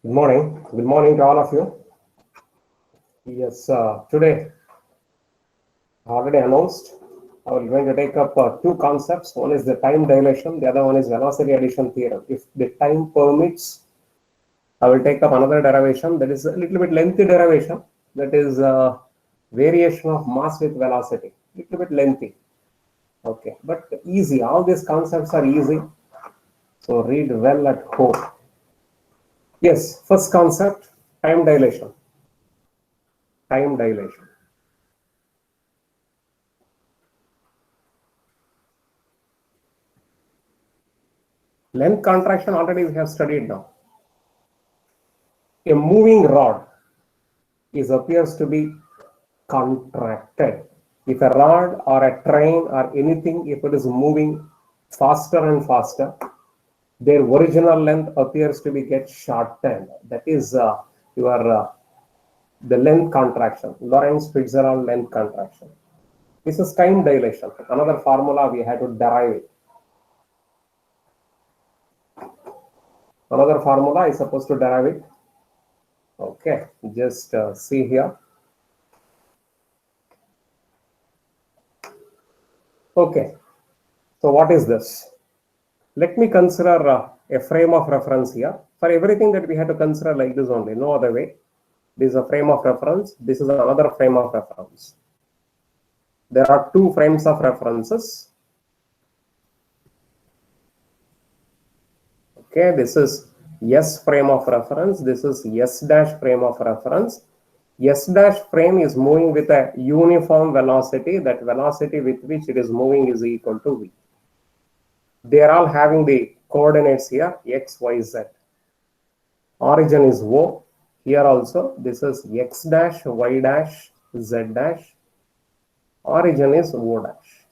Good morning. Good morning to all of you. Yes, today, already announced, I will going to take up two concepts. One is the time dilation, the other one is velocity addition theorem. If the time permits, I will take up another derivation that is a little bit lengthy derivation. That is variation of mass with velocity. Little bit lengthy. Okay, but easy. All these concepts are easy. So read well at home. Yes, first concept, time dilation. Time dilation. Length contraction already we have studied now. A moving rod appears to be contracted. If a rod or a train or anything, if it is moving faster and faster, their original length appears to be get shortened. That is the length contraction, Lorentz-Fitzgerald length contraction. This is time dilation. Another formula we had to derive it. Another formula is supposed to derive it. Okay, just see here. Okay, so what is this? Let me consider a frame of reference here. For everything that we have to consider like this only, no other way. This is a frame of reference. This is another frame of reference. There are two frames of references. Okay, this is S frame of reference. This is S dash frame of reference. S dash frame is moving with a uniform velocity. That velocity with which it is moving is equal to V. They are all having the coordinates here, X, Y, Z. Origin is O. Here also, this is X dash, Y dash, Z dash. Origin is O dash.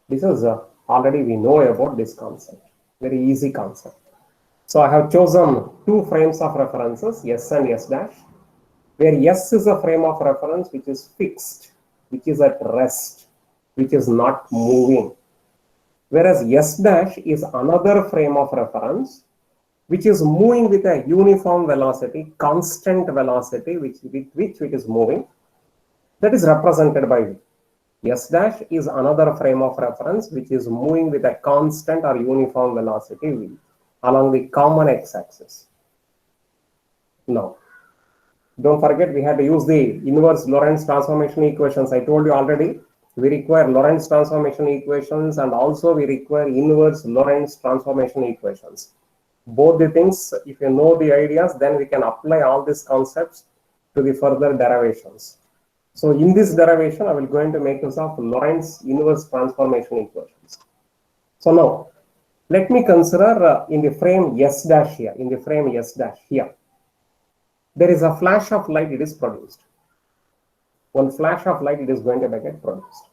This is already we know about this concept. Very easy concept. So I have chosen two frames of references, S and S dash, where S is a frame of reference which is fixed, which is at rest, which is not moving. Whereas S dash is another frame of reference which is moving with a uniform velocity, constant velocity, with which it is moving. That is represented by V. S dash is another frame of reference which is moving with a constant or uniform velocity V along the common x-axis. Now, don't forget we had to use the inverse Lorentz transformation equations. I told you already, we require Lorentz transformation equations and also we require inverse Lorentz transformation equations. Both the things, if you know the ideas, then we can apply all these concepts to the further derivations. So in this derivation, I will going to make use of Lorentz inverse transformation equations. So now, let me consider in the frame S dash here, in the frame S dash here, there is a flash of light, it is produced. One flash of light, it is going to get produced.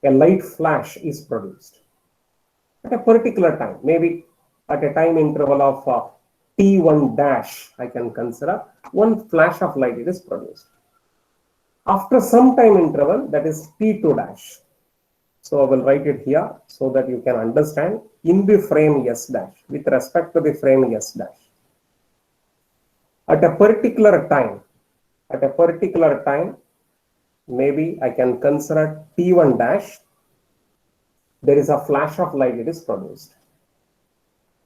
A light flash is produced at a particular time, maybe at a time interval of t1 dash, I can consider one flash of light, it is produced. After some time interval, that is t2 dash. So I will write it here so that you can understand in the frame S dash with respect to the frame S dash. At a particular time, maybe I can consider t1 dash, there is a flash of light, it is produced.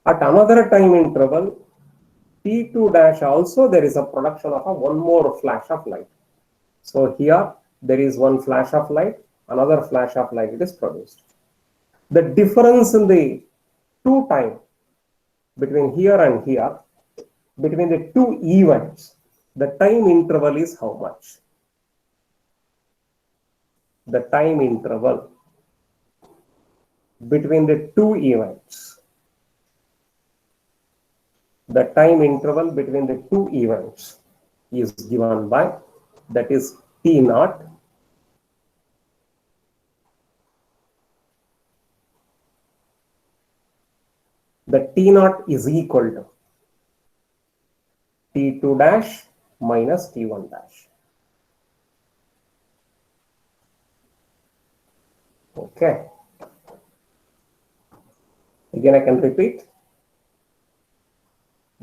At another time interval, t2 dash also there is a production of one more flash of light. So here there is one flash of light, another flash of light, it is produced. The difference in the two time between here and here, between the two events, the time interval is how much? The time interval between the two events. The time interval between the two events is given by, that is T naught. The T naught is equal to T2 dash minus T1 dash. Okay. Again, I can repeat.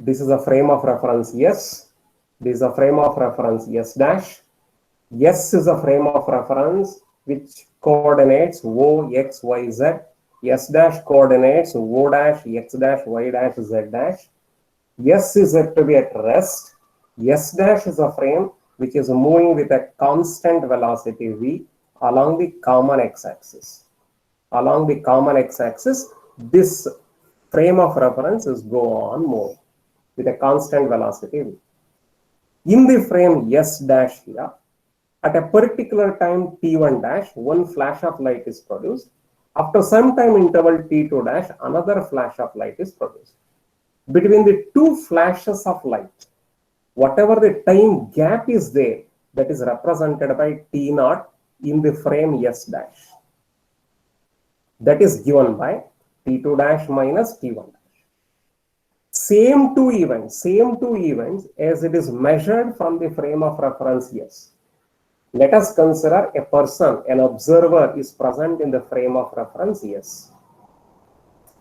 This is a frame of reference S. This is a frame of reference S dash. S is a frame of reference which coordinates O, X, Y, Z. S dash coordinates O dash, X dash, Y dash, Z dash. S is said to be at rest. S dash is a frame which is moving with a constant velocity V along the common x-axis. Along the common x-axis, this frame of reference is go on moving with a constant velocity V. In the frame S dash here, at a particular time t1 dash, one flash of light is produced. After some time interval t2 dash, another flash of light is produced. Between the two flashes of light, whatever the time gap is there, that is represented by t naught in the frame S dash. That is given by t2 dash minus t1 dash. Same two events as it is measured from the frame of reference S. Let us consider a person, an observer is present in the frame of reference S.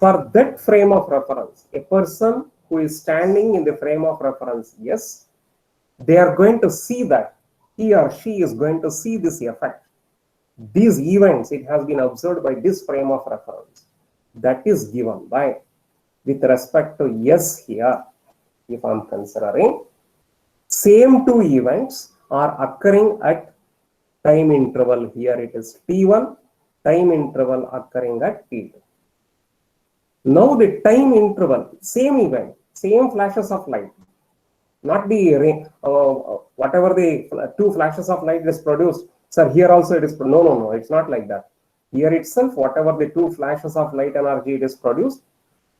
For that frame of reference, a person who is standing in the frame of reference S, they are going to see that he or she is going to see this effect. These events, it has been observed by this frame of reference. That is given by, with respect to S here, if I am considering, same two events are occurring at time interval. Here it is t1, time interval occurring at t2. Now the time interval, same event, same flashes of light, not the whatever the two flashes of light is produced. Sir, here also it is, no, it's not like that. Here itself, whatever the two flashes of light energy it is produced,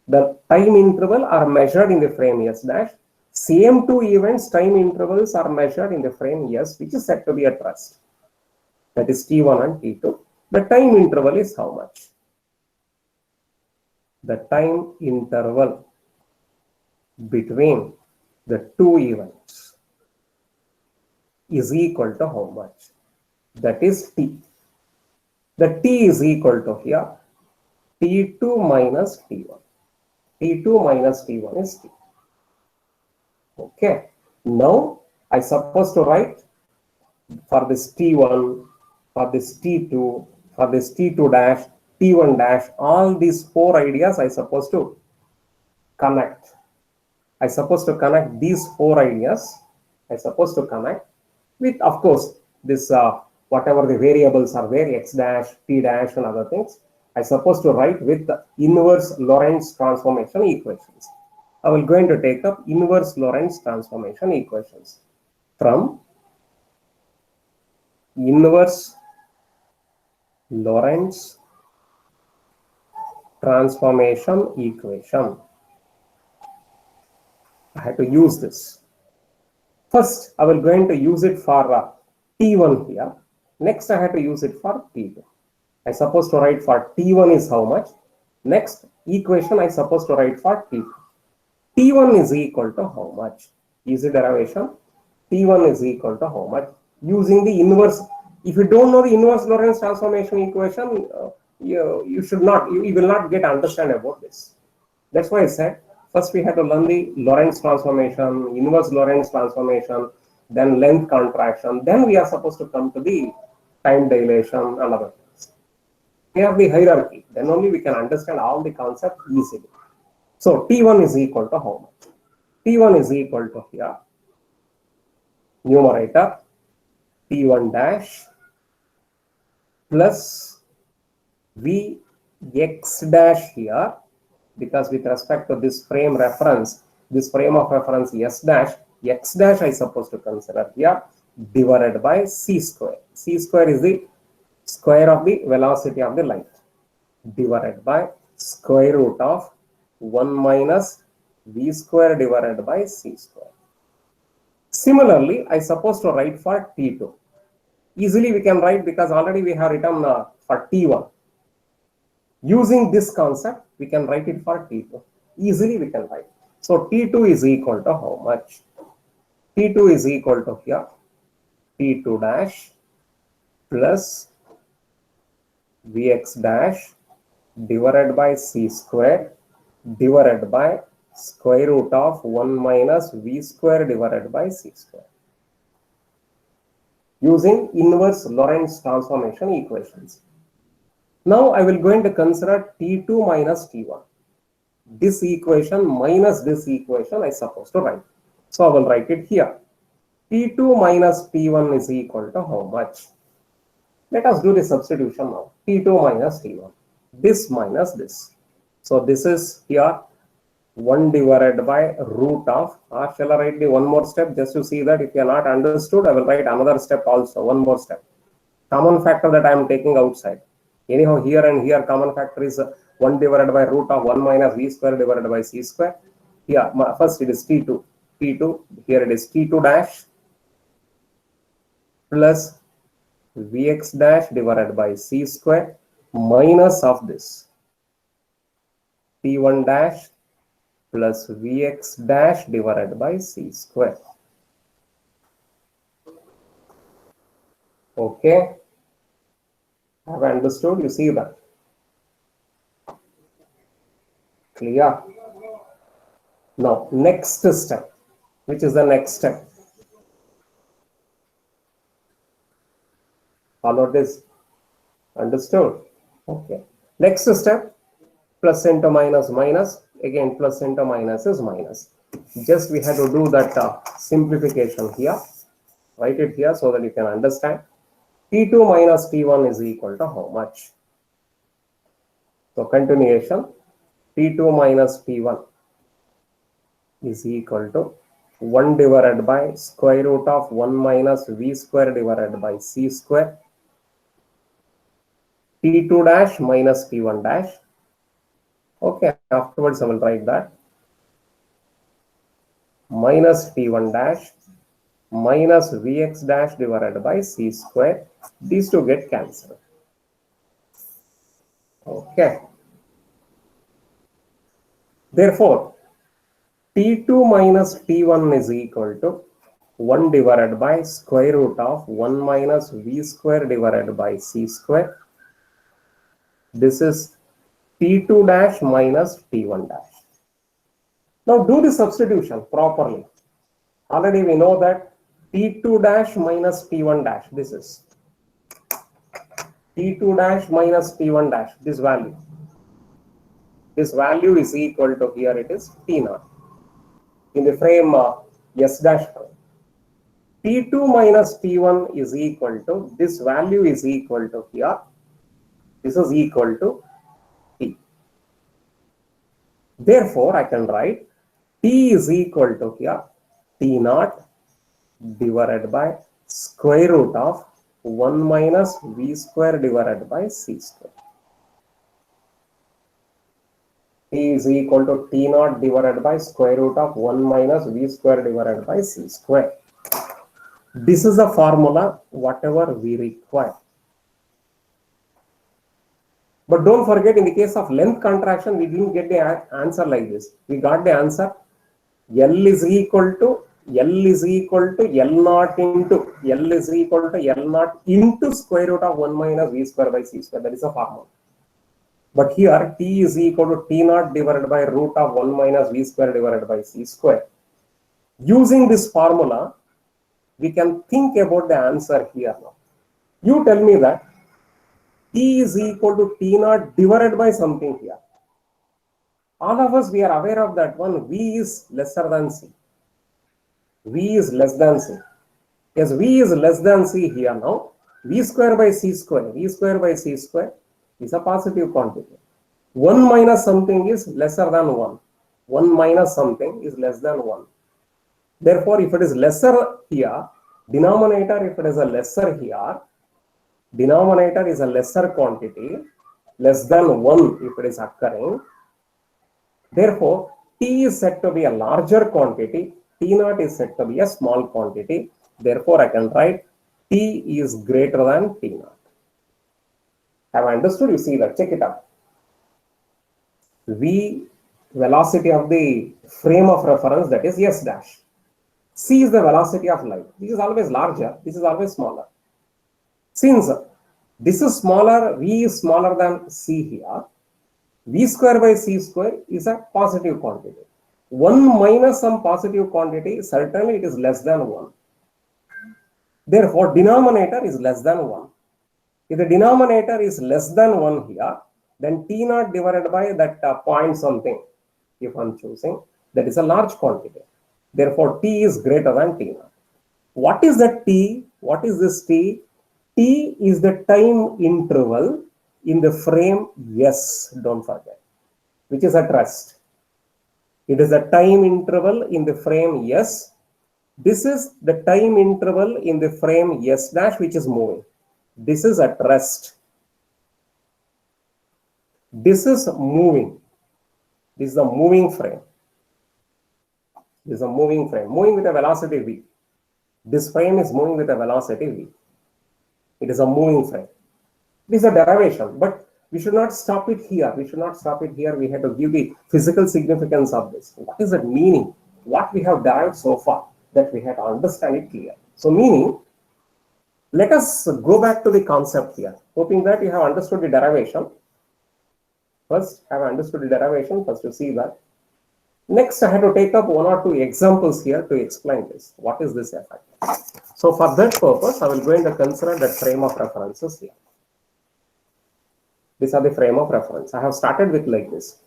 the time interval are measured in the frame S dash. Same two events, time intervals are measured in the frame S, which is said to be at rest. That is t1 and t2. The time interval is how much? The time interval between the two events is equal to how much? That is t. The t is equal to here t2 minus t1. t2 minus t1 is t. Okay. Now I suppose to write for this t1, for this t2, for this t2 dash, t1 dash, all these four ideas I suppose to connect. I suppose to connect these four ideas. I suppose to connect with, of course, this whatever the variables are there, x dash, t dash, and other things. I suppose to write with the inverse Lorentz transformation equations. I will going to take up inverse Lorentz transformation equations from inverse Lorentz transformation equation. I have to use this. First, I will going to use it for t1 here. Next, I have to use it for t2. I suppose to write for t1 is how much. Next equation I suppose to write for t2. t1 is equal to how much? Easy derivation. t1 is equal to how much? Using the inverse. If you don't know the inverse Lorentz transformation equation, you should not, you will not get understand about this. That's why I said first we have to learn the Lorentz transformation, inverse Lorentz transformation, then length contraction. Then we are supposed to come to the time dilation and other things. We have the hierarchy. Then only we can understand all the concepts easily. So t1 is equal to how much? t1 is equal to here numerator t1 dash plus Vx dash here, because with respect to this frame reference, this frame of reference S dash, x dash I suppose to consider here, divided by c square. C square is the square of the velocity of the light, divided by square root of 1 minus v square divided by c square. Similarly, I suppose to write for t2. Easily we can write, because already we have written for t1. Using this concept, we can write it for t2. Easily we can write. So t2 is equal to how much? t2 is equal to here t2 dash plus vx dash divided by c square divided by square root of 1 minus v square divided by c square using inverse Lorentz transformation equations. Now I will going to consider T2 minus T1. This equation minus this equation I supposed to write. So I will write it here. T2 minus T1 is equal to how much? Let us do the substitution now. T2 minus T1. This minus this. So this is here 1 divided by root of, or shall I write the one more step just to see that if you are not understood, I will write another step also, one more step. Common factor that I am taking outside. Anyhow, here and here common factor is 1 divided by root of 1 minus v square divided by c square. Here, first it is T2. T2, here it is T2 dash plus vx dash divided by c square minus of this T1 dash plus vx dash divided by c square. Okay. Have I understood? You see that? Clear? Now, next step. Which is the next step? Follow this. Understood? Okay. Next step, plus into minus minus. Again, plus into minus is minus. Just we have to do that simplification here. Write it here so that you can understand. T2 minus T1 is equal to how much? So continuation, T2 minus T1 is equal to 1 divided by square root of 1 minus v square divided by c square, T2 dash minus T1 dash. Okay, afterwards I will write that. Minus T1 dash minus vx dash divided by c square. These two get cancelled. Okay. Therefore, T2 minus T1 is equal to 1 divided by square root of 1 minus v square divided by c square. This is T2 dash minus T1 dash. Now do the substitution properly. Already we know that T2 dash minus T1 dash, this is T2 dash minus T1 dash, this value. This value is equal to, here it is T0 in the frame S dash frame. T2 minus T1 is equal to, this value is equal to here, this is equal to T. Therefore, I can write T is equal to here T0 divided by square root of 1 minus v square divided by c square. T is equal to T0 divided by square root of 1 minus v square divided by c square. This is the formula whatever we require. But don't forget, in the case of length contraction, we didn't get the answer like this. We got the answer L is equal to L naught into L is equal to L naught into square root of 1 minus v square by c square. That is a formula. But here T is equal to T naught divided by root of 1 minus v square divided by c square. Using this formula, we can think about the answer here now. You tell me that T is equal to T naught divided by something here. All of us, we are aware of that one. V is lesser than C. V is less than C. Yes, V is less than C here now. V square by C square. V square by C square is a positive quantity. 1 minus something is lesser than 1. 1 minus something is less than 1. Therefore, if it is lesser here, denominator, if it is a lesser here, denominator is a lesser quantity, less than 1 if it is occurring. Therefore, T is said to be a larger quantity, T naught is said to be a small quantity. Therefore, I can write T is greater than T naught. Have I understood? You see that? Check it out. V, velocity of the frame of reference, that is S dash. C is the velocity of light. This is always larger, this is always smaller. Since this is smaller, V is smaller than C here, V square by C square is a positive quantity. 1 minus some positive quantity, certainly it is less than 1. Therefore, denominator is less than 1. If the denominator is less than 1 here, then T naught divided by that point something, if I'm choosing, that is a large quantity. Therefore, T is greater than T naught. What is the T? What is this T? T is the time interval in the frame S, don't forget, which is at rest. It is a time interval in the frame S. This is the time interval in the frame S dash, which is moving. This is at rest. This is moving. This is a moving frame. This is a moving frame, moving with a velocity v. This frame is moving with a velocity v. It is a moving frame. This is a derivation, but we should not stop it here. We should not stop it here. We have to give the physical significance of this. What is the meaning? What we have derived so far, that we have to understand it clear. So meaning, let us go back to the concept here, hoping that you have understood the derivation. First, have understood the derivation, first to see that. Next, I have to take up 1 or 2 examples here to explain this. What is this effect? So for that purpose, I will go to consider that frame of references here. These are the frame of reference. I have started with like this.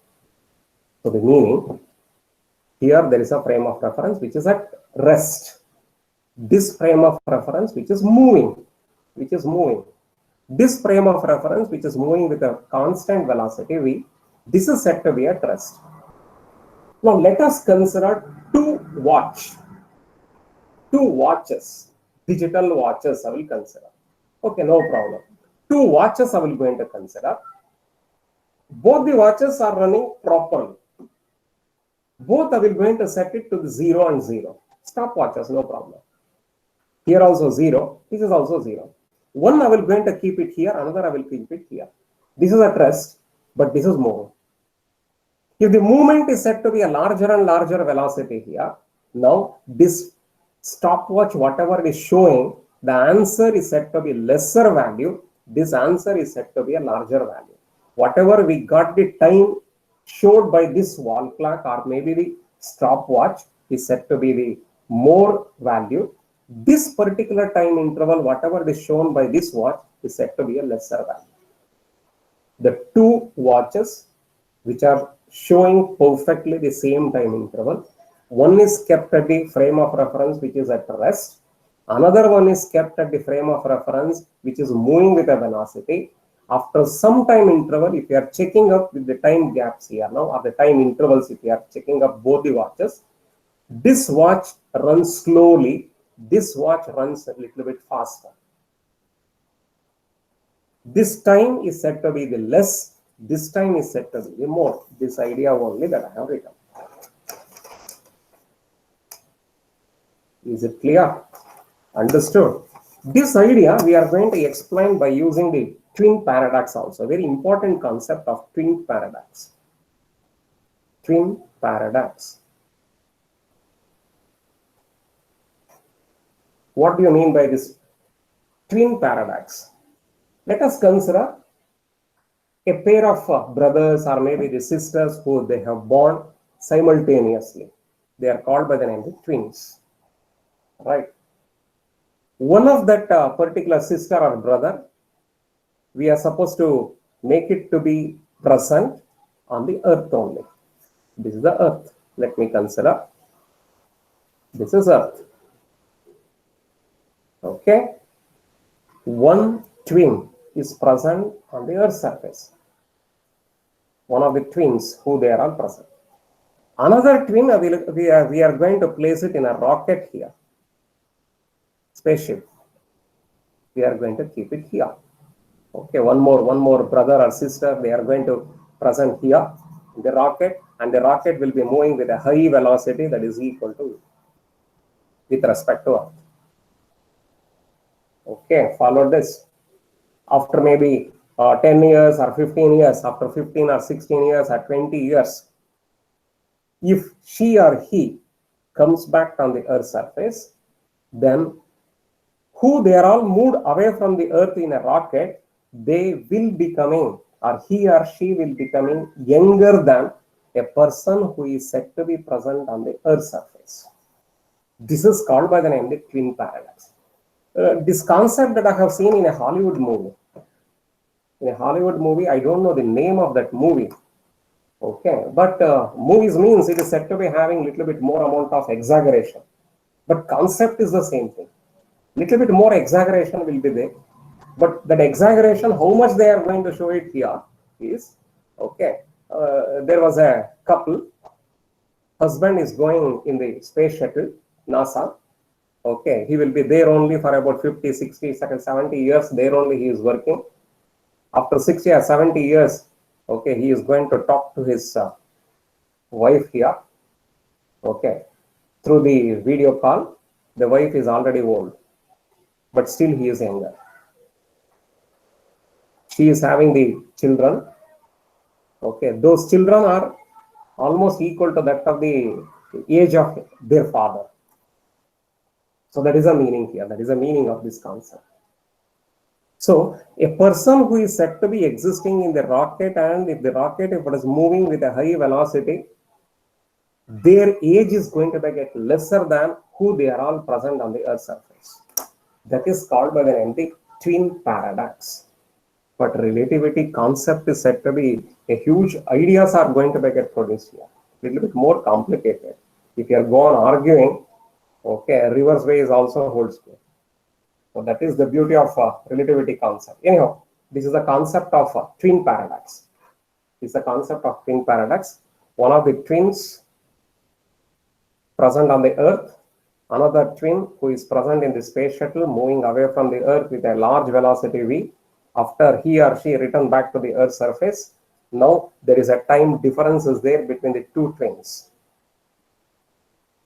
So the meaning, here there is a frame of reference which is at rest. This frame of reference which is moving, This frame of reference which is moving with a constant velocity v, this is said to be at rest. Now let us consider 2 watches, digital watches I will consider. Okay, no problem. 2 watches I will going to consider. Both the watches are running properly. Both I will going to set it to the 0 and 0. Stopwatches, no problem. Here also 0. This is also 0. One I will going to keep it here. Another I will keep it here. This is at rest, but this is moving. If the movement is said to be a larger and larger velocity here, now this stopwatch, whatever it is showing, the answer is said to be lesser value. This answer is said to be a larger value. Whatever we got the time showed by this wall clock or maybe the stopwatch is said to be the more value. This particular time interval, whatever is shown by this watch, is said to be a lesser value. The 2 watches which are showing perfectly the same time interval, one is kept at the frame of reference which is at rest, another one is kept at the frame of reference which is moving with a velocity. After some time interval, if you are checking up with the time gaps here now, or the time intervals, if you are checking up both the watches, this watch runs slowly, this watch runs a little bit faster. This time is said to be the less, this time is said to be the more. This idea only that I have written. Is it clear? Understood? This idea we are going to explain by using the twin paradox also. Very important concept of twin paradox. Twin paradox. What do you mean by this twin paradox? Let us consider a pair of brothers or maybe the sisters who they have born simultaneously. They are called by the name of twins. Right? One of that particular sister or brother, we are supposed to make it to be present on the earth only. This is the earth. Let me consider. This is earth. Okay. One twin is present on the earth surface. One of the twins who they are all present. Another twin, we are going to place it in a rocket here. Spaceship. We are going to keep it here. Okay, one more brother or sister, they are going to present here in the rocket, and the rocket will be moving with a high velocity that is equal to with respect to Earth. Okay, follow this. After maybe 10 years or 15 years, after 15 or 16 years or 20 years, if she or he comes back on the Earth's surface, then who they are all moved away from the Earth in a rocket, they will becoming, or he or she will becoming younger than a person who is said to be present on the Earth's surface. This is called by the name the twin paradox. This concept that I have seen in a Hollywood movie. In a Hollywood movie, I don't know the name of that movie. Okay, but movies means it is said to be having little bit more amount of exaggeration. But concept is the same thing. Little bit more exaggeration will be there. But that exaggeration, how much they are going to show it here is, okay, there was a couple, husband is going in the space shuttle, NASA, okay, he will be there only for about 50, 60, 70 years, there only he is working. After 60 or 70 years, okay, he is going to talk to his wife here, okay, through the video call. The wife is already old, but still he is younger. She is having the children, okay, those children are almost equal to that of the age of their father. So that is a meaning here, that is a meaning of this concept. So a person who is said to be existing in the rocket, and if the rocket, if it is moving with a high velocity, their age is going to get lesser than who they are all present on the Earth's surface. That is called by the name the twin paradox. But relativity concept is said to be a huge ideas are going to get produced here. A little bit more complicated. If you are going arguing, okay, reverse way is also holds good. So that is the beauty of relativity concept. Anyhow, this is the concept of twin paradox. This is the concept of twin paradox. One of the twins present on the Earth, another twin who is present in the space shuttle moving away from the Earth with a large velocity v. After he or she returned back to the Earth's surface, now there is a time difference is there between the two twins.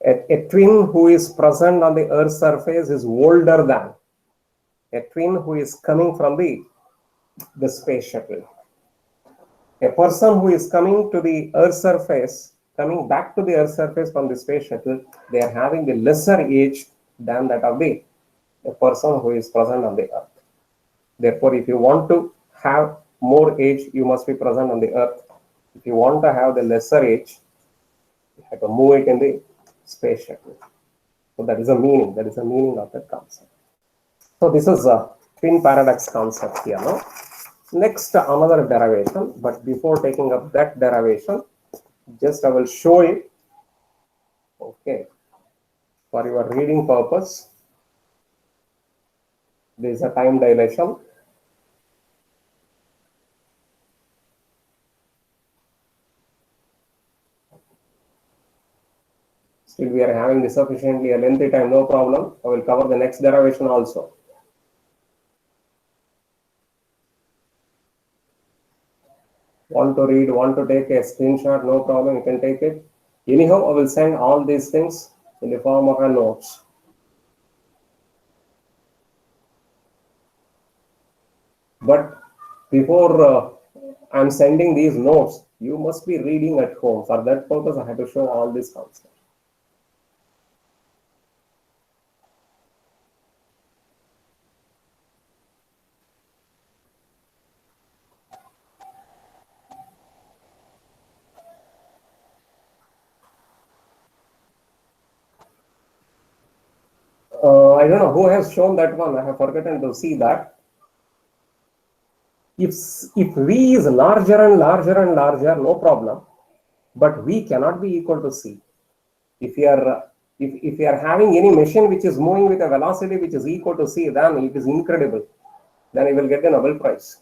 A twin who is present on the Earth's surface is older than a twin who is coming from the space shuttle. A person who is coming to the Earth's surface, coming back to the Earth's surface from the space shuttle, they are having the lesser age than that of a person who is present on the Earth. Therefore, if you want to have more age, you must be present on the Earth. If you want to have the lesser age, you have to move it in the space shuttle. So that is a meaning. That is the meaning of that concept. So this is a twin paradox concept here. No? Next, another derivation. But before taking up that derivation, just I will show it. Okay, for your reading purpose. There is a time dilation. Still we are having the sufficiently a lengthy time, no problem. I will cover the next derivation also. Want to read, want to take a screenshot, no problem, you can take it. Anyhow, I will send all these things in the form of a notes. But before I am sending these notes, you must be reading at home. For that purpose, I have to show all these concepts. I don't know who has shown that one. I have forgotten to see that. If V is larger and larger and larger, no problem. But V cannot be equal to C. If you are having any machine which is moving with a velocity which is equal to C, then it is incredible. Then you will get the Nobel Prize.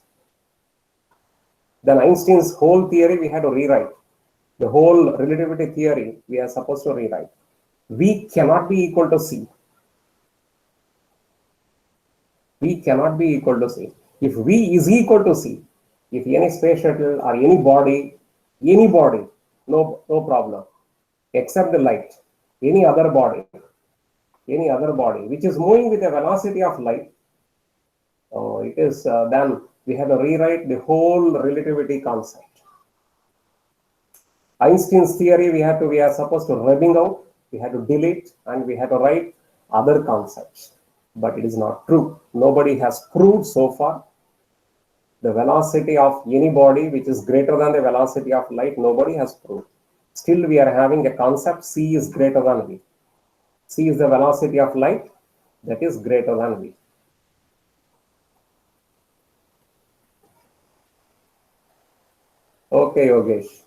Then Einstein's whole theory we had to rewrite. The whole relativity theory we are supposed to rewrite. V cannot be equal to C. V cannot be equal to C. If V is equal to C, if any space shuttle or any body, no problem, except the light, any other body which is moving with a velocity of light, it is then we have to rewrite the whole relativity concept. Einstein's theory we are supposed to rubbing out, we have to delete, and we have to write other concepts. But it is not true. Nobody has proved so far the velocity of any body which is greater than the velocity of light. Nobody has proved. Still we are having a concept c is greater than v. C is the velocity of light, that is greater than v. Okay, Yogesh.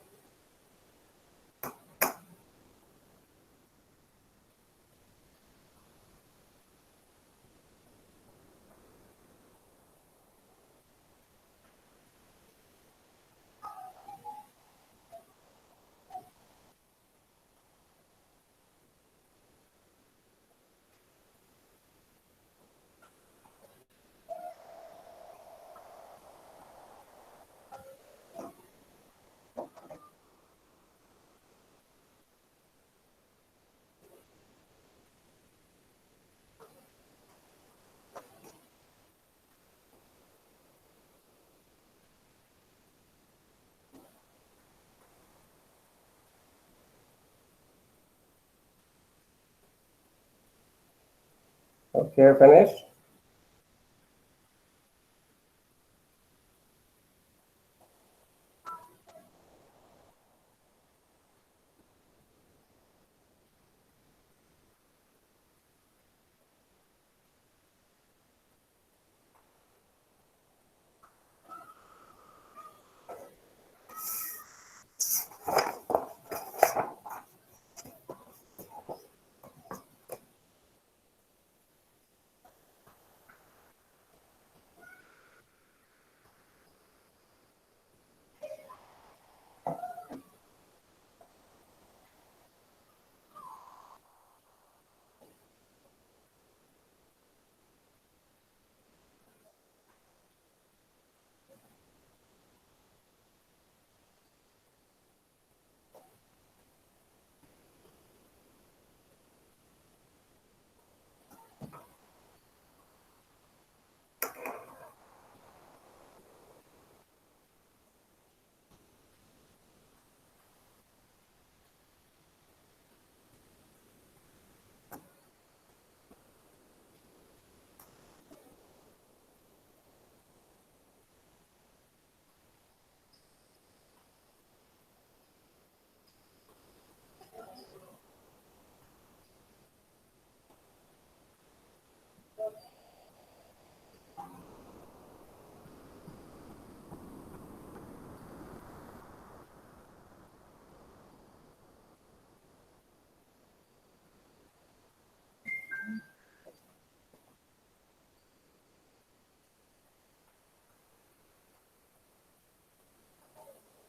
Okay, finished.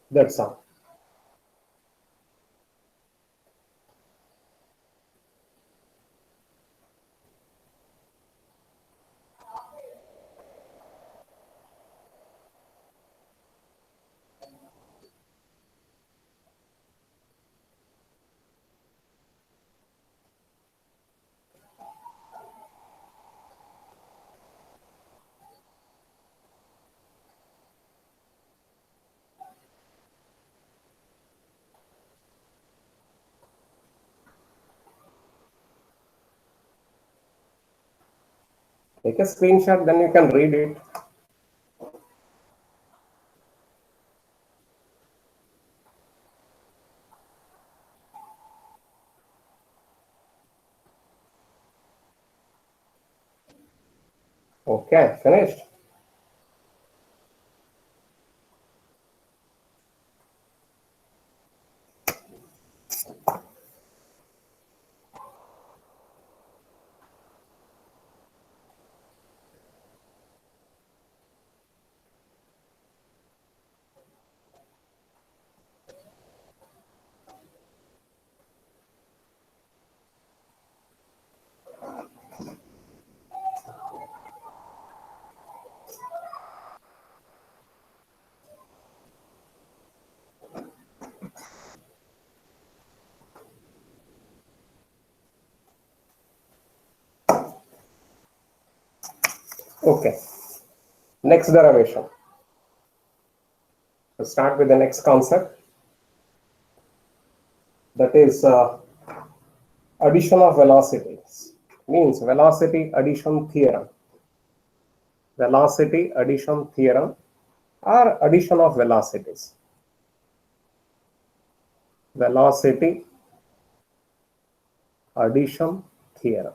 That's all. Take a screenshot, then you can read it. Okay, finished. Okay, next derivation. So start with the next concept, that is addition of velocities, means velocity addition theorem. Velocity addition theorem or addition of velocities. velocity addition theorem.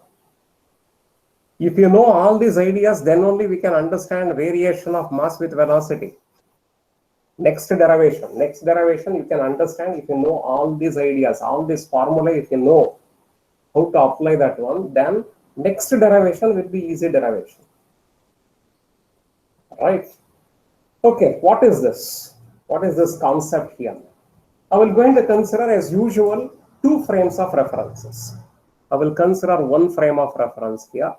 If you know all these ideas, then only we can understand variation of mass with velocity. Next derivation you can understand if you know all these ideas, all this formula. If you know how to apply that one, then next derivation will be easy derivation, right? Okay, what is this? What is this concept here? I will going to consider, as usual, two frames of references. I will consider one frame of reference here.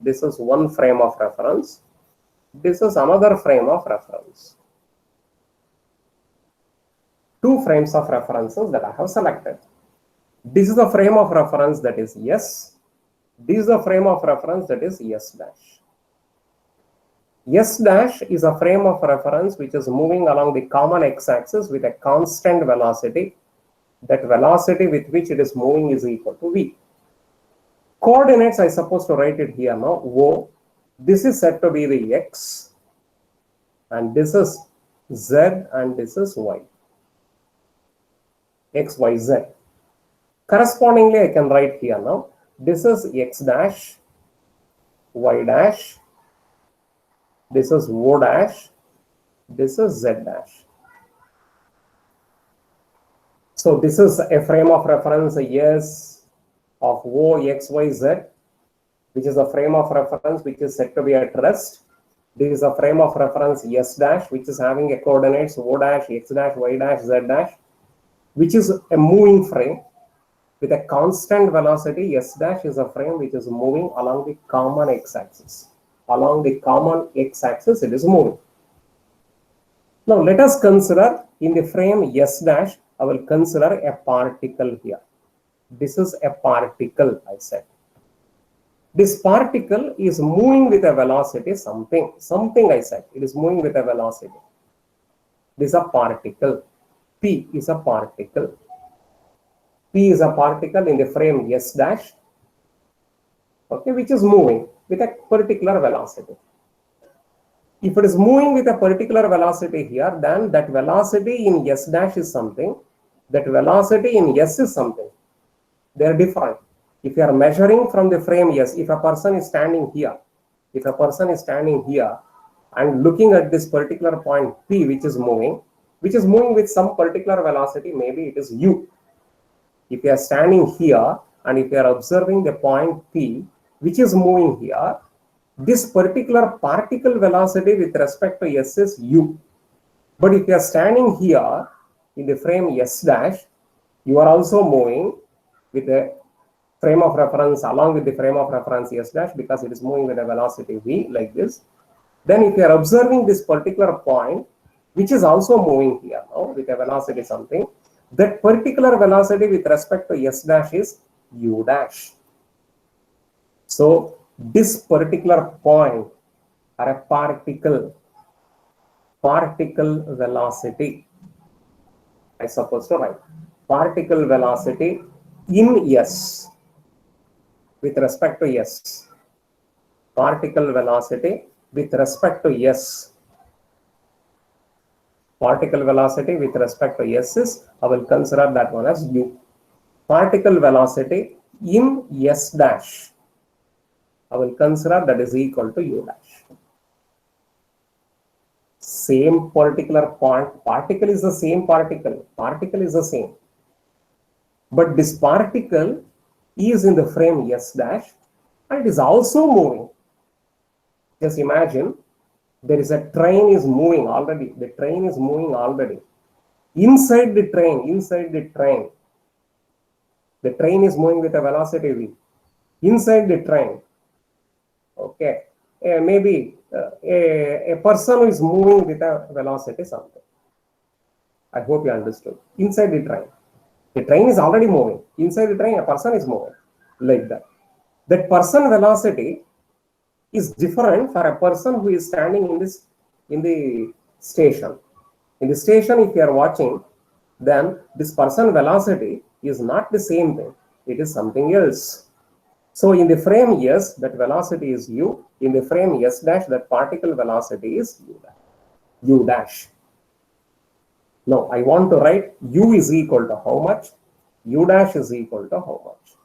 This is one frame of reference. This is another frame of reference. Two frames of references that I have selected. This is a frame of reference that is S. This is a frame of reference that is S dash. S dash is a frame of reference which is moving along the common x-axis with a constant velocity. That velocity with which it is moving is equal to v. Coordinates, I suppose to write it here now. O. This is said to be the x, and this is z, and this is y. X, y, z. Correspondingly, I can write here now. This is x dash, y dash. This is O dash. This is Z dash. So this is a frame of reference S of O, X, Y, Z, which is a frame of reference which is said to be at rest. This is a frame of reference S dash, which is having a coordinates O dash, X dash, Y dash, Z dash, which is a moving frame with a constant velocity. S dash is a frame which is moving along the common x-axis. Along the common x-axis, it is moving. Now, let us consider in the frame S dash, I will consider a particle here. This is a particle, I said. This particle is moving with a velocity, something I said. It is moving with a velocity. This is a particle. P is a particle. P is a particle in the frame S dash, okay, which is moving with a particular velocity. If it is moving with a particular velocity here, then that velocity in S dash is something, that velocity in S is something. They are different. If you are measuring from the frame S, if a person is standing here, and looking at this particular point P, which is moving with some particular velocity, maybe it is U. If you are standing here and if you are observing the point P, which is moving here, this particular particle velocity with respect to S is U. But if you are standing here in the frame S dash, you are also moving with a frame of reference along with the frame of reference S dash, because it is moving with a velocity V like this. Then if you are observing this particular point, which is also moving here now with a velocity something, that particular velocity with respect to S dash is U dash. So this particular point or a particle velocity, I suppose to write particle velocity in S with respect to S. Particle velocity with respect to S. Particle velocity with respect to S is, I will consider that one as U. Particle velocity in S dash, I will consider that is equal to U dash. Same particular point, particle is the same particle is the same. But this particle is in the frame S dash and it is also moving. Just imagine there is a train is moving already. The train is moving already. Inside the train, the train is moving with a velocity V. Inside the train, okay, maybe a person is moving with a velocity something. I hope you understood. Inside the train is already moving. Inside the train, a person is moving like that. That person velocity is different for a person who is standing in the station. In the station, if you are watching, then this person velocity is not the same thing. It is something else. So in the frame S, that velocity is U. In the frame S dash, that particle velocity is U dash. No, I want to write u is equal to how much, u dash is equal to how much.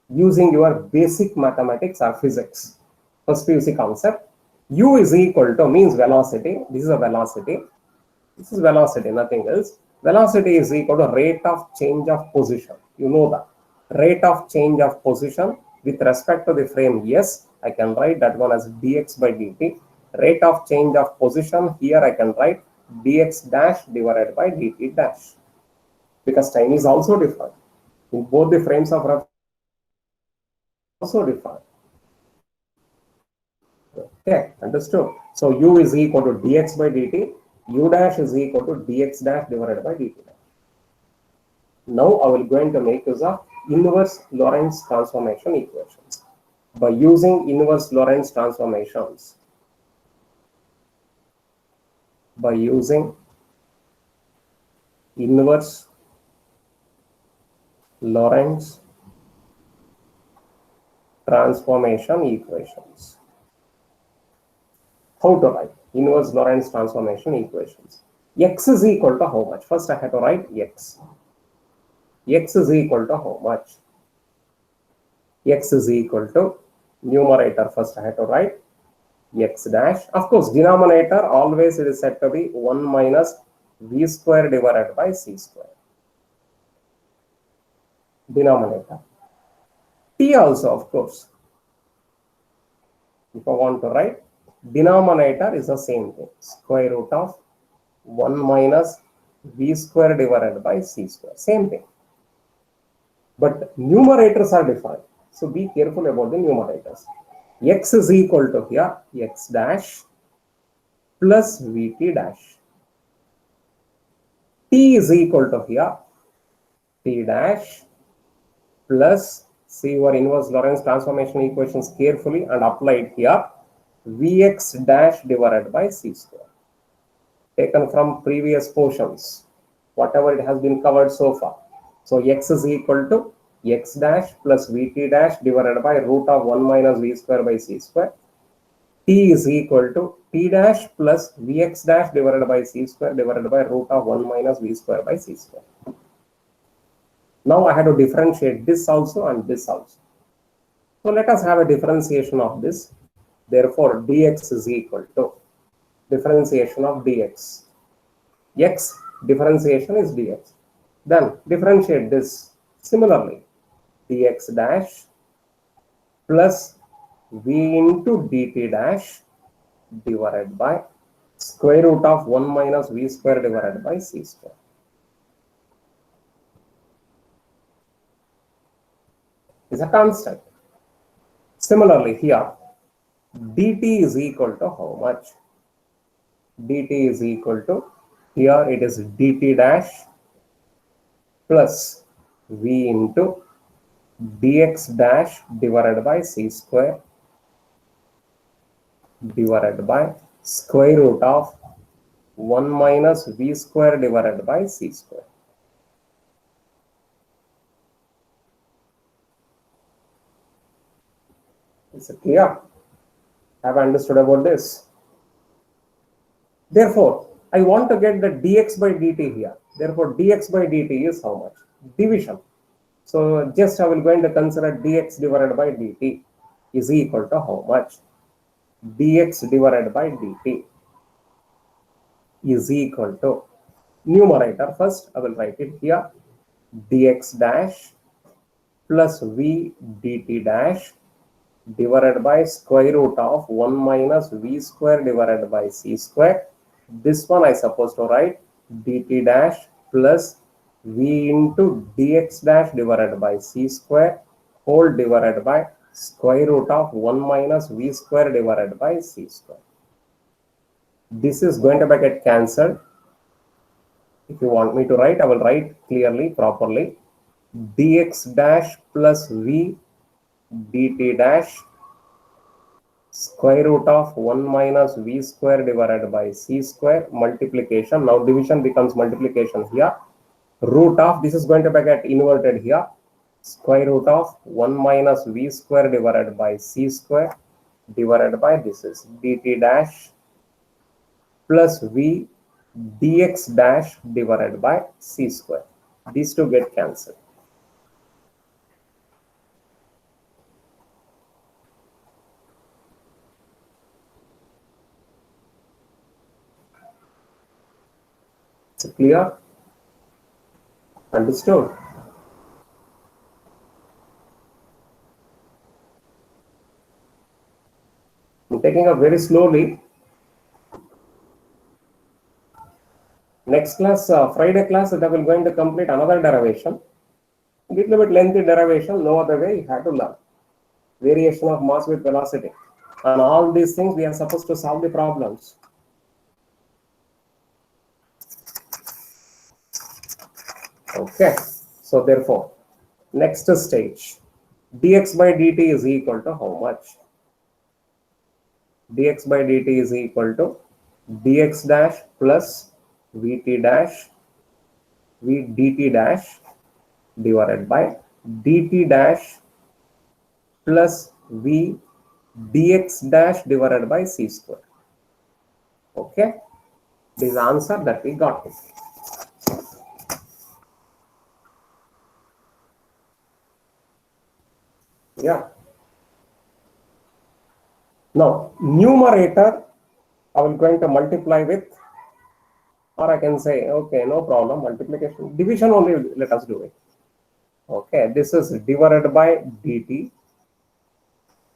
Using your basic mathematics or physics, first PUC concept, u is equal to means velocity. This is a velocity. This is velocity, nothing else. Velocity is equal to rate of change of position. You know that. Rate of change of position with respect to the frame S, I can write that one as dx by dt. Rate of change of position, here I can write dx dash divided by dt dash. Because time is also different. In both the frames of reference, also different. Okay, understood. So u is equal to dx by dt. U dash is equal to dx dash divided by dt dash. Now I will going to make use of inverse Lorentz transformation equations. By using inverse Lorentz transformations, by using inverse Lorentz transformation equations. How to write inverse Lorentz transformation equations? X is equal to how much? First I have to write x. X is equal to how much? X is equal to numerator. First I have to write x dash. Of course, denominator always it is said to be 1 minus v square divided by c square. Denominator. T also, of course. If I want to write, denominator is the same thing. Square root of 1 minus v square divided by c square. Same thing. But numerators are different. So be careful about the numerators. X is equal to here x dash plus vt dash. T is equal to here t dash plus, see your inverse Lorentz transformation equations carefully and apply it here, vx dash divided by c square. Taken from previous portions, whatever it has been covered so far. So x is equal to x dash plus vt dash divided by root of 1 minus v square by c square. T is equal to t dash plus vx dash divided by c square divided by root of 1 minus v square by c square. Now I have to differentiate this also and this also. So let us have a differentiation of this. Therefore, dx is equal to differentiation of dx. X differentiation is dx. Then differentiate this similarly. Dx dash plus v into dt dash divided by square root of 1 minus v square divided by c square. Is a constant. Similarly here, dt is equal to how much? Dt is equal to, here it is dt dash plus v into dx dash divided by c square divided by square root of 1 minus v square divided by c square. Is it clear? Have I understood about this? Therefore, I want to get the dx by dt here. Therefore, dx by dt is how much? Division. So, just I will going to consider dx divided by dt is equal to how much? Dx divided by dt is equal to, numerator first, I will write it here, dx dash plus v dt dash divided by square root of 1 minus v square divided by c square. This one I supposed to write dt dash plus v into dx dash divided by c square whole divided by square root of 1 minus v square divided by c square. This is going to get cancelled. If you want me to write, I will write clearly, properly. Dx dash plus v dt dash square root of 1 minus v square divided by c square multiplication. Now division becomes multiplication here. Root of, this is going to get inverted here. Square root of 1 minus v square divided by c square divided by this is dt dash plus v dx dash divided by c square. These two get cancelled. Is it clear? Understood? I'm taking up very slowly. Next class, Friday class, I will going to complete another derivation. Little bit lengthy derivation, no other way, you have to learn. Variation of mass with velocity. And all these things we are supposed to solve the problems. Okay, so therefore, next stage, dx by dt is equal to how much? Dx by dt is equal to dx dash plus vt dash v dt dash divided by dt dash plus v dx dash divided by c square. Okay, this is the answer that we got. Yeah. Now, numerator, I will going to multiply with, or I can say, okay, no problem, multiplication. Division only, let us do it. Okay, this is divided by dt.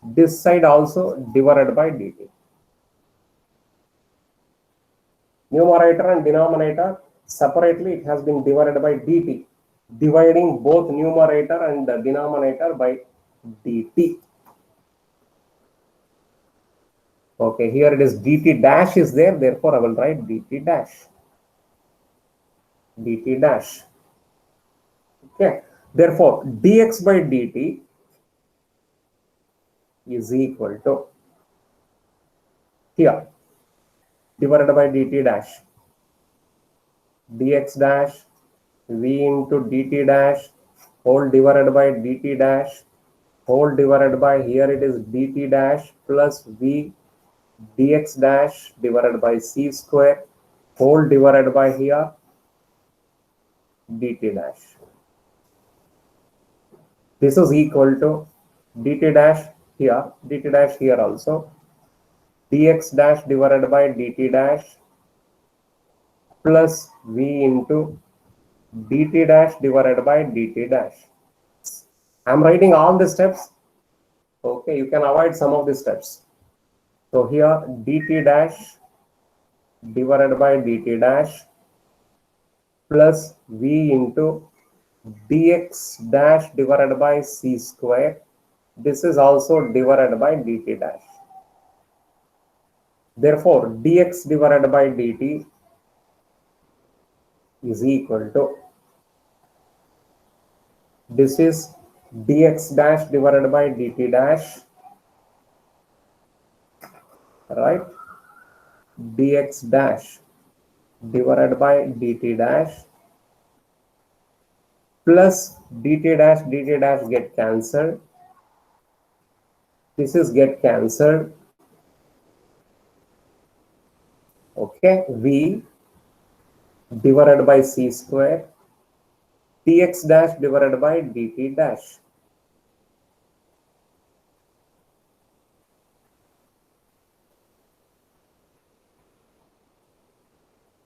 This side also divided by dt. Numerator and denominator, separately it has been divided by dt. Dividing both numerator and the denominator by dt. Okay, here it is dt dash is there, therefore I will write dt dash. Dt dash. Okay, therefore dx by dt is equal to here divided by dt dash, dx dash v into dt dash whole divided by dt dash whole divided by, here it is dt dash plus v dx dash divided by c square whole divided by here dt dash. This is equal to dt dash here also, dx dash divided by dt dash plus v into dt dash divided by dt dash. I'm writing all the steps. Okay, you can avoid some of the steps. So here dt dash divided by dt dash plus v into dx dash divided by c square. This is also divided by dt dash. Therefore, dx divided by dt is equal to, this is dx dash divided by dt dash, right? Dx dash divided by dt dash plus dt dash get cancelled. This is get cancelled. Okay, v divided by c square dx dash divided by dt dash.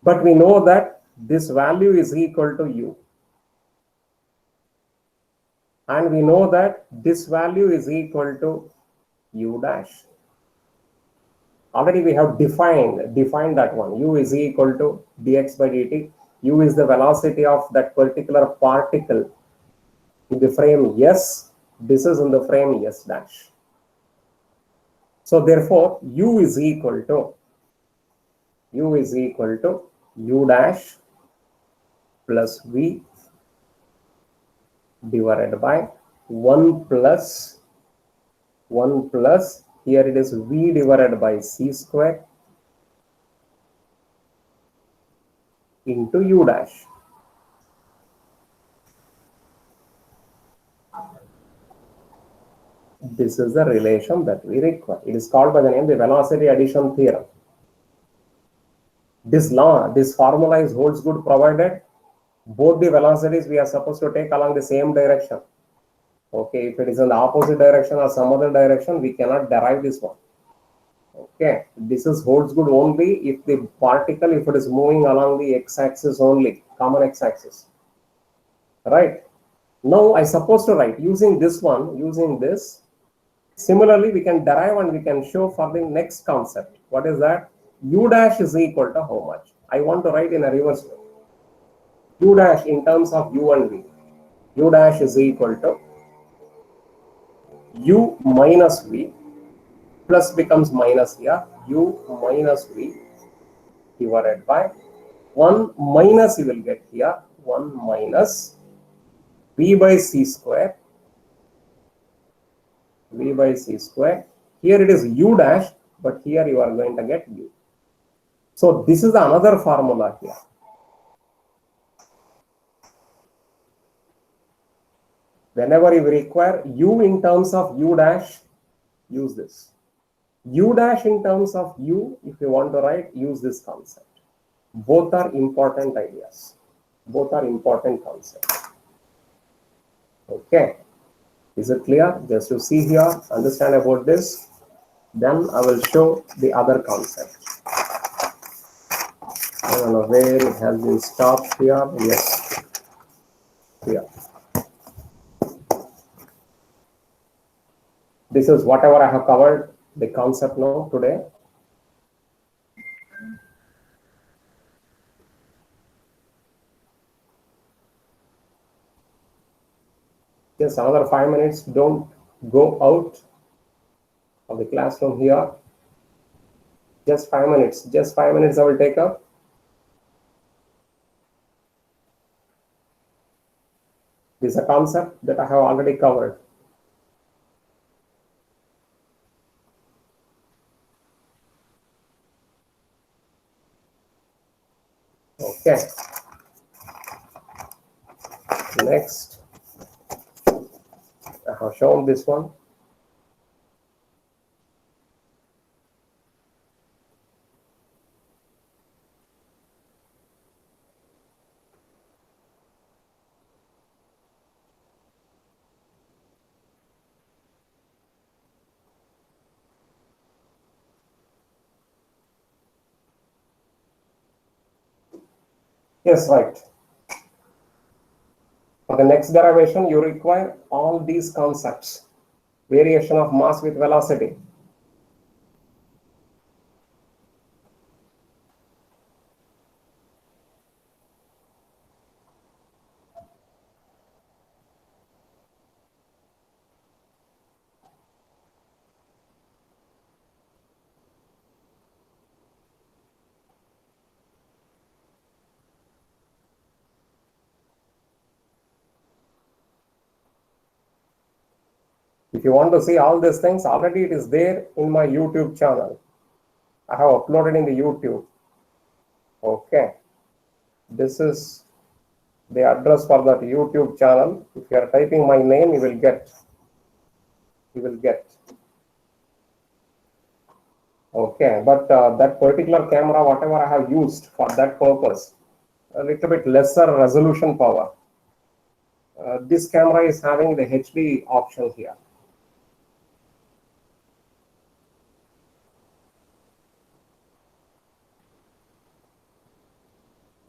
But we know that this value is equal to u. And we know that this value is equal to u dash. Already we have defined that one. U is equal to dx by dt. U is the velocity of that particular particle in the frame S. This is in the frame S dash. So therefore, U is equal to U dash plus V divided by 1 plus here it is V divided by C square into U dash. This is the relation that we require. It is called by the name the velocity addition theorem. This formula is holds good provided both the velocities we are supposed to take along the same direction. Okay, if it is in the opposite direction or some other direction, we cannot derive this one. Okay, this is holds good only if the particle, if it is moving along the x-axis only, common x-axis. Right? Now I supposed to write using this one, using this. Similarly, we can derive and we can show for the next concept. What is that? U dash is equal to how much? I want to write in a reverse way. U dash in terms of U and V. U dash is equal to U minus V, plus becomes minus here, U minus V divided by 1 minus, you will get here 1 minus V by C square, V by C square. Here it is U dash, but here you are going to get U. So this is another formula here. Whenever you require U in terms of U dash, use this. U dash in terms of U, if you want to write, use this concept. Both are important ideas. Both are important concepts. Okay. Is it clear? Just to see here, understand about this. Then I will show the other concept. I don't know where it has been stopped here. Yes. Here. This is whatever I have covered the concept now today. Just another 5 minutes. Don't go out of the classroom here. Just 5 minutes. Just 5 minutes I will take up. This is a concept that I have already covered. Okay. Next, I have shown this one. Yes, right. For the next derivation, you require all these concepts. Variation of mass with velocity. If you want to see all these things, already it is there in my YouTube channel. I have uploaded in the YouTube. Okay. This is the address for that YouTube channel. If you are typing my name, you will get. You will get. Okay, but that particular camera, whatever I have used for that purpose, a little bit lesser resolution power. This camera is having the HD option here.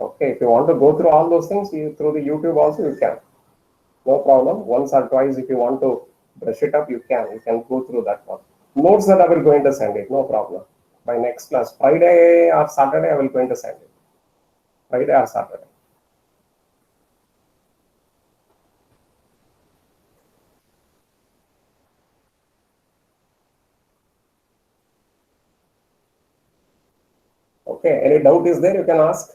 Okay, if you want to go through all those things, through the YouTube also you can. No problem. Once or twice, if you want to brush it up, you can. You can go through that one. Notes that I will going to send it. No problem. By next class, Friday or Saturday, I will going to send it. Friday or Saturday. Okay, any doubt is there, you can ask.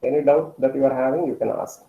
Any doubt that you are having, you can ask.